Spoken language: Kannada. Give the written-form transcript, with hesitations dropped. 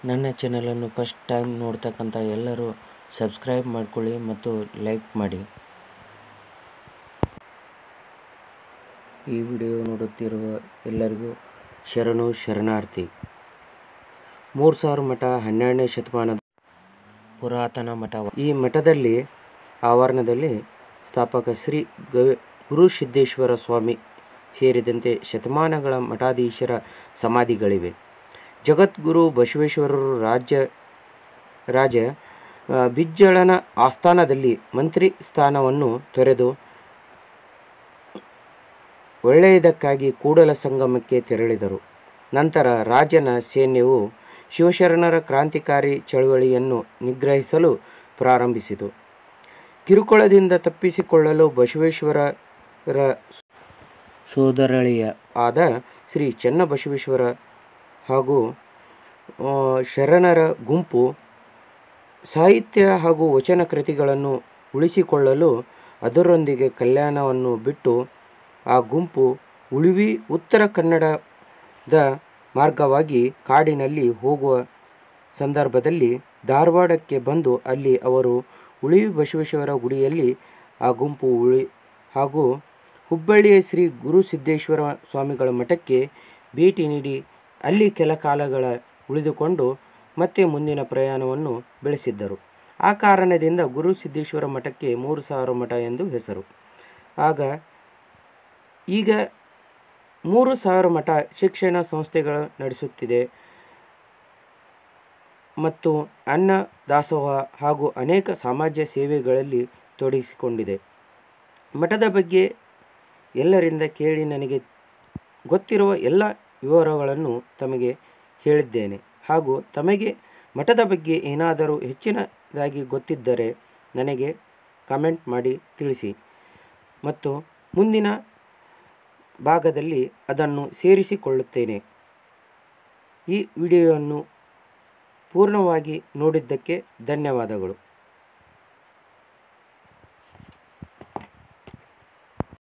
ನನ್ನ ಚಾನಲನ್ನು ಫಸ್ಟ್ ಟೈಮ್ ನೋಡ್ತಕ್ಕಂಥ ಎಲ್ಲರೂ ಸಬ್ಸ್ಕ್ರೈಬ್ ಮಾಡ್ಕೊಳ್ಳಿ ಮತ್ತು ಲೈಕ್ ಮಾಡಿ. ಈ ವಿಡಿಯೋ ನೋಡುತ್ತಿರುವ ಎಲ್ಲರಿಗೂ ಶರಣು ಶರಣಾರ್ಥಿ. 3000 ಮಠ 12ನೇ ಶತಮಾನದ ಪುರಾತನ ಮಠ. ಈ ಮಠದಲ್ಲಿ ಆವರಣದಲ್ಲಿ ಸ್ಥಾಪಕ ಶ್ರೀ ಗುರುಸಿದ್ದೇಶ್ವರ ಸ್ವಾಮಿ ಸೇರಿದಂತೆ ಶತಮಾನಗಳ ಮಠಾಧೀಶರ ಸಮಾಧಿಗಳಿವೆ. ಜಗದ್ಗುರು ಬಸವೇಶ್ವರರು ರಾಜ ಬಿಜ್ಜಳನ ಆಸ್ಥಾನದಲ್ಲಿ ಮಂತ್ರಿ ಸ್ಥಾನವನ್ನು ತೊರೆದು ಒಳ್ಳೆಯದಕ್ಕಾಗಿ ಕೂಡಲ ಸಂಗಮಕ್ಕೆ ತೆರಳಿದರು. ನಂತರ ರಾಜನ ಸೈನ್ಯವು ಶಿವಶರಣರ ಕ್ರಾಂತಿಕಾರಿ ಚಳವಳಿಯನ್ನು ನಿಗ್ರಹಿಸಲು ಪ್ರಾರಂಭಿಸಿತು. ಕಿರುಕುಳದಿಂದ ತಪ್ಪಿಸಿಕೊಳ್ಳಲು ಬಸವೇಶ್ವರರ ಸೋದರಳಿಯ ಆದ ಶ್ರೀ ಚನ್ನಬಸವೇಶ್ವರ ಹಾಗೂ ಶರಣರ ಗುಂಪು ಸಾಹಿತ್ಯ ಹಾಗೂ ವಚನ ಕೃತಿಗಳನ್ನು ಉಳಿಸಿಕೊಳ್ಳಲು ಅದರೊಂದಿಗೆ ಕಲ್ಯಾಣವನ್ನು ಬಿಟ್ಟು ಆ ಗುಂಪು ಉಳಿವಿ ಉತ್ತರ ಕನ್ನಡದ ಮಾರ್ಗವಾಗಿ ಕಾಡಿನಲ್ಲಿ ಹೋಗುವ ಸಂದರ್ಭದಲ್ಲಿ ಧಾರವಾಡಕ್ಕೆ ಬಂದು ಅಲ್ಲಿ ಅವರು ಉಳಿವಿ ಬಸವೇಶ್ವರ ಗುಡಿಯಲ್ಲಿ ಆ ಗುಂಪು ಹಾಗೂ ಹುಬ್ಬಳ್ಳಿಯ ಶ್ರೀ ಗುರುಸಿದ್ದೇಶ್ವರ ಸ್ವಾಮಿಗಳ ಮಠಕ್ಕೆ ಭೇಟಿ ನೀಡಿ ಅಲ್ಲಿ ಕೆಲ ಕಾಲಗಳ ಉಳಿದುಕೊಂಡು ಮತ್ತೆ ಮುಂದಿನ ಪ್ರಯಾಣವನ್ನು ಬೆಳೆಸಿದ್ದರು. ಆ ಕಾರಣದಿಂದ ಗುರುಸಿದ್ದೇಶ್ವರ ಮಠಕ್ಕೆ 3000 ಮಠ ಎಂದು ಹೆಸರು. ಈಗ 3000 ಮಠ ಶಿಕ್ಷಣ ಸಂಸ್ಥೆಗಳು ನಡೆಸುತ್ತಿದೆ ಮತ್ತು ಅನ್ನ ದಾಸೋಹ ಹಾಗೂ ಅನೇಕ ಸಮಾಜ ಸೇವೆಗಳಲ್ಲಿ ತೊಡಗಿಸಿಕೊಂಡಿದೆ. ಮಠದ ಬಗ್ಗೆ ಎಲ್ಲರಿಂದ ಕೇಳಿ ನನಗೆ ಗೊತ್ತಿರುವ ಎಲ್ಲ ವಿವರಗಳನ್ನು ತಮಗೆ ಹೇಳಿದ್ದೇನೆ. ಹಾಗೂ ತಮಗೆ ಮಠದ ಬಗ್ಗೆ ಏನಾದರೂ ಹೆಚ್ಚಿನದಾಗಿ ಗೊತ್ತಿದ್ದರೆ ನನಗೆ ಕಮೆಂಟ್ ಮಾಡಿ ತಿಳಿಸಿ ಮತ್ತು ಮುಂದಿನ ಭಾಗದಲ್ಲಿ ಅದನ್ನು ಸೇರಿಸಿಕೊಳ್ಳುತ್ತೇನೆ. ಈ ವಿಡಿಯೋವನ್ನು ಪೂರ್ಣವಾಗಿ ನೋಡಿದ್ದಕ್ಕೆ ಧನ್ಯವಾದಗಳು.